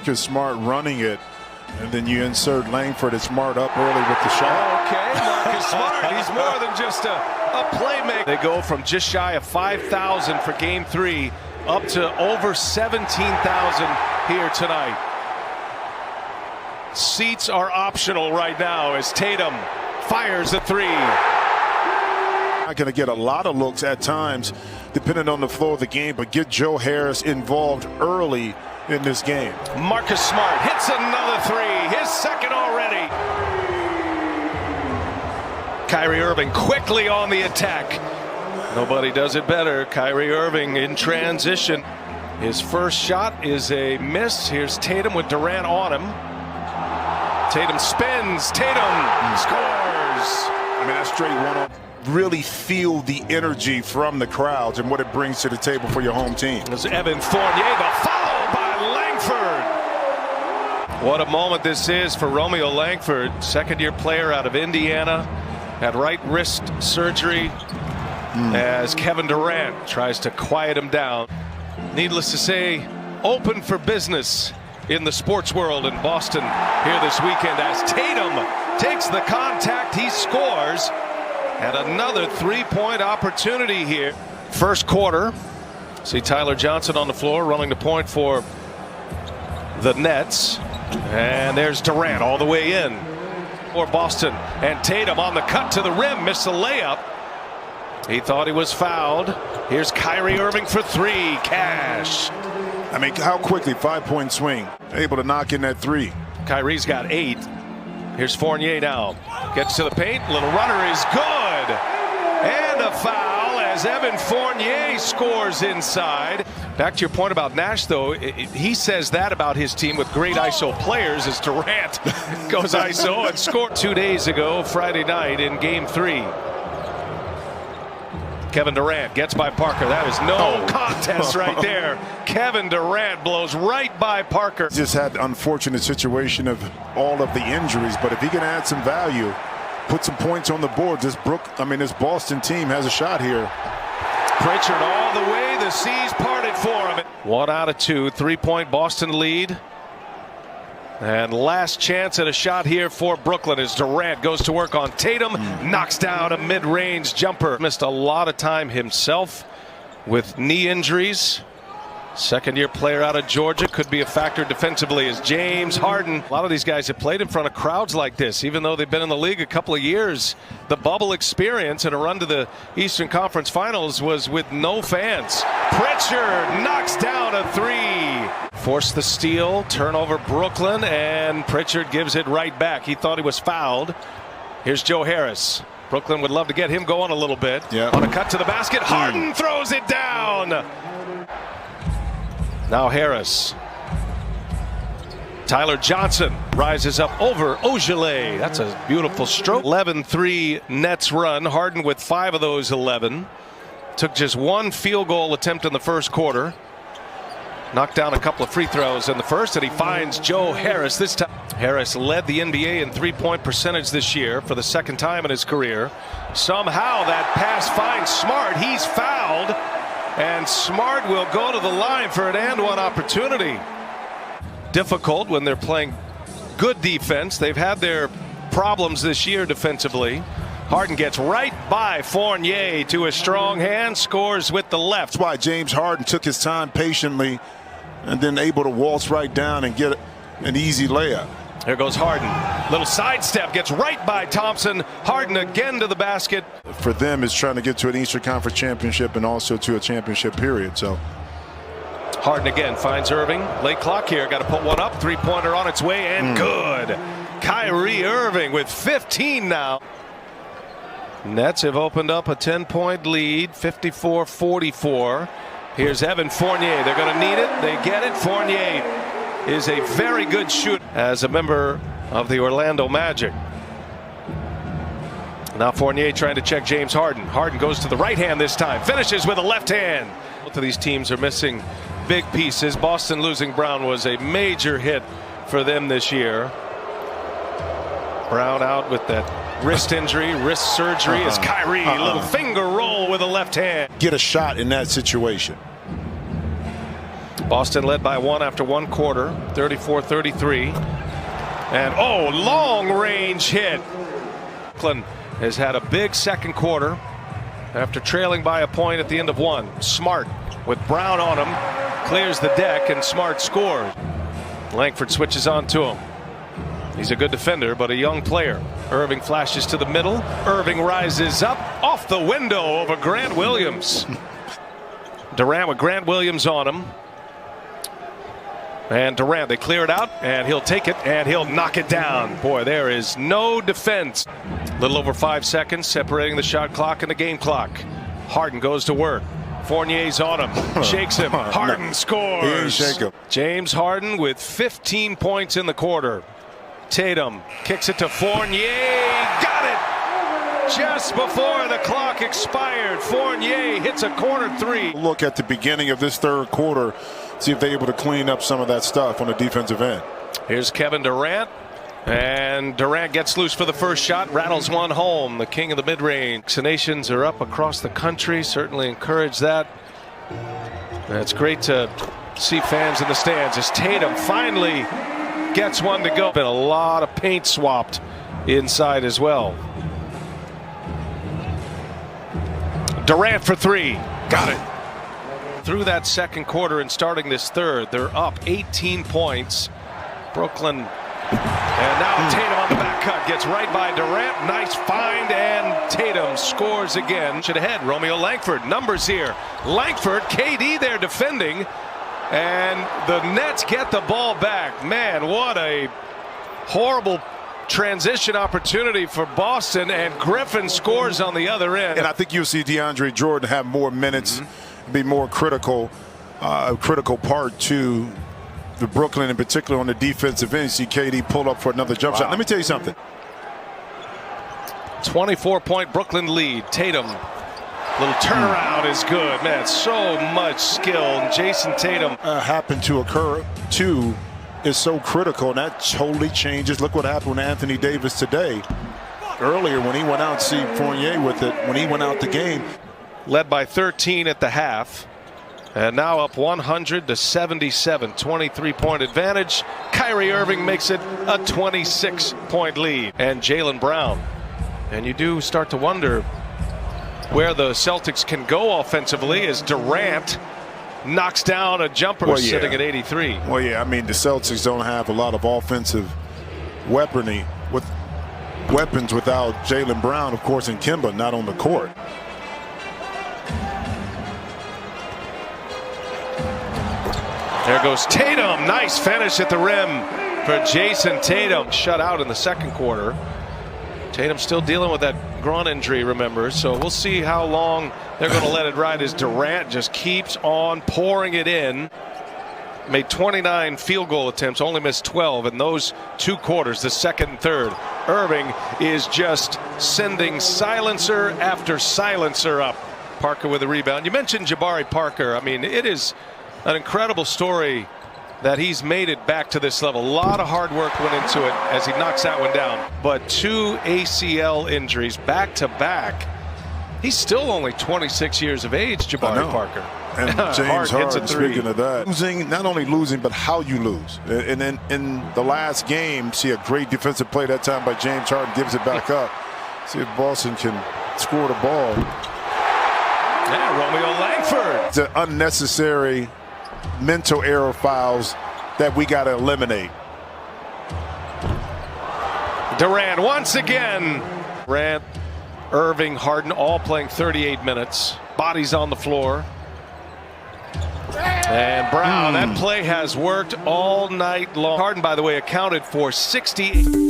Marcus Smart running it, and then you insert Langford and Smart up early with the shot. Okay, Marcus Smart, he's more than just a playmaker. They go from just shy of 5,000 for game 3 up to over 17,000 here tonight. Seats are optional right now as Tatum fires a 3. Not going to get a lot of looks at times, depending on the flow of the game, but get Joe Harris involved early in this game. Marcus Smart hits another 3, his second already. Kyrie Irving quickly on the attack. Nobody does it better. Kyrie Irving in transition. His first shot is a miss. Here's Tatum with Durant on him. Tatum spins. Tatum scores. I mean, that's straight one. Really feel the energy from the crowds and what it brings to the table for your home team. There's Evan Fournier, the follow by Langford. What a moment this is for Romeo Langford, second-year player out of Indiana, had right wrist surgery as Kevin Durant tries to quiet him down. Needless to say, open for business in the sports world in Boston here this weekend as Tatum takes the contact, he scores, and another three-point opportunity here. First quarter, see Tyler Johnson on the floor running the point for the Nets, and there's Durant all the way in for Boston, and Tatum on the cut to the rim, missed the layup. He thought he was fouled. Here's Kyrie Irving for 3, cash. I mean, how quickly, 5-point swing, able to knock in that 3. Kyrie's got 8. Here's Fournier now. Gets to the paint. Little runner is good. And a foul as Evan Fournier scores inside. Back to your point about Nash, though, he says that about his team with great ISO players as Durant goes ISO and scored 2 days ago, Friday night in Game 3. Kevin Durant gets by Parker. That is no contest right there. Kevin Durant blows right by Parker. Just had the unfortunate situation of all of the injuries, but if he can add some value, put some points on the board, this Boston team has a shot here. Pritchard all the way. The seas parted for him. 1 out of 2. 3-point Boston lead. And last chance at a shot here for Brooklyn as Durant goes to work on Tatum. Knocks down a mid-range jumper. Missed a lot of time himself with knee injuries. Second-year player out of Georgia, could be a factor defensively as James Harden. A lot of these guys have played in front of crowds like this, even though they've been in the league a couple of years. The bubble experience and a run to the Eastern Conference Finals was with no fans. Pritchard knocks down a 3. Force the steal, turnover Brooklyn, and Pritchard gives it right back. He thought he was fouled. Here's Joe Harris. Brooklyn would love to get him going a little bit. On a cut to the basket, Harden throws it down. Now Harris. Tyler Johnson rises up over Ogilvy. That's a beautiful stroke. 11-3 Nets run. Harden with 5 of those 11. Took just 1 field goal attempt in the first quarter. Knocked down a couple of free throws in the first, and he finds Joe Harris this time. Harris led the NBA in 3-point percentage this year for the second time in his career. Somehow that pass finds Smart. He's fouled. And Smart will go to the line for an and-one opportunity. Difficult when they're playing good defense. They've had their problems this year defensively. Harden gets right by Fournier to a strong hand, scores with the left. That's why James Harden took his time patiently and then able to waltz right down and get an easy layup. Here goes Harden. Little sidestep, gets right by Thompson. Harden again to the basket. For them, it's trying to get to an Eastern Conference championship and also to a championship period. So Harden again finds Irving. Late clock here. Got to put one up. 3-pointer on its way and good. Kyrie Irving with 15 now. Nets have opened up a 10-point lead, 54-44. Here's Evan Fournier. They're going to need it. They get it. Fournier is a very good shooter as a member of the Orlando Magic. Now Fournier trying to check James Harden. Harden goes to the right hand this time. Finishes with a left hand. Both of these teams are missing big pieces. Boston losing Brown was a major hit for them this year. Brown out with that wrist injury, wrist surgery as Kyrie, little finger roll with a left hand. Get a shot in that situation. Boston led by 1 after 1 quarter, 34-33. And long range hit. Brooklyn has had a big second quarter after trailing by a point at the end of 1. Smart with Brown on him, clears the deck, and Smart scores. Langford switches on to him. He's a good defender, but a young player. Irving flashes to the middle. Irving rises up off the window over Grant Williams. Durant with Grant Williams on him. And Durant, they clear it out, and he'll take it, and he'll knock it down. Boy, there is no defense. A little over 5 seconds separating the shot clock and the game clock. Harden goes to work. Fournier's on him, shakes him. Harden scores. He didn't shake him. James Harden with 15 points in the quarter. Tatum kicks it to Fournier. Got it just before the clock expired. Fournier hits a corner 3. Look at the beginning of this third quarter. See if they're able to clean up some of that stuff on the defensive end. Here's Kevin Durant. And Durant gets loose for the first shot, rattles one home. The king of the mid-range. Vaccinations are up across the country. Certainly encourage that. And it's great to see fans in the stands as Tatum finally gets one to go. Been a lot of paint swapped inside as well. Durant for 3. Got it. Through that second quarter and starting this third, they're up 18 points. Brooklyn. And now Tatum on the back cut gets right by Durant. Nice find, and Tatum scores again. Should ahead. Romeo Langford. Numbers here. Langford, KD there defending. And the Nets get the ball back. Man, what a horrible transition opportunity for Boston, and Griffin scores on the other end. And I think you'll see DeAndre Jordan have more minutes, be more critical part to the Brooklyn, in particular on the defensive end. You see KD pull up for another jump shot. Let me tell you something. 24-point Brooklyn lead. Tatum, little turnaround is good. Man, so much skill. And Jason Tatum happened to occur too is so critical, and that totally changes. Look what happened with Anthony Davis today. Earlier when he went out, see Fournier with it, when he went out the game. Led by 13 at the half. And now up 100-77, 23-point advantage. Kyrie Irving makes it a 26-point lead. And Jaylen Brown. And you do start to wonder where the Celtics can go offensively as Durant knocks down a jumper sitting at 83. Well, yeah, I mean, the Celtics don't have a lot of offensive weapons without Jaylen Brown, of course, and Kemba not on the court. There goes Tatum. Nice finish at the rim for Jason Tatum. Shut out in the second quarter. Tatum still dealing with that groin injury, remember, so we'll see how long they're going to let it ride as Durant just keeps on pouring it in. Made 29 field goal attempts, only missed 12 in those 2 quarters, the second and third. Irving is just sending silencer after silencer up. Parker with a rebound. You mentioned Jabari Parker. I mean, it is an incredible story that he's made it back to this level. A lot of hard work went into it as he knocks that one down. But 2 ACL injuries back to back. He's still only 26 years of age, Jabari Parker. And James Harden, speaking of that, losing, not only losing, but how you lose. And then in the last game, see a great defensive play that time by James Harden, gives it back up. See if Boston can score the ball. Yeah, Romeo Langford. It's an unnecessary mental error fouls that we got to eliminate. Durant once again. Durant, Irving, Harden all playing 38 minutes. Bodies on the floor. And Brown, that play has worked all night long. Harden, by the way, accounted for 60.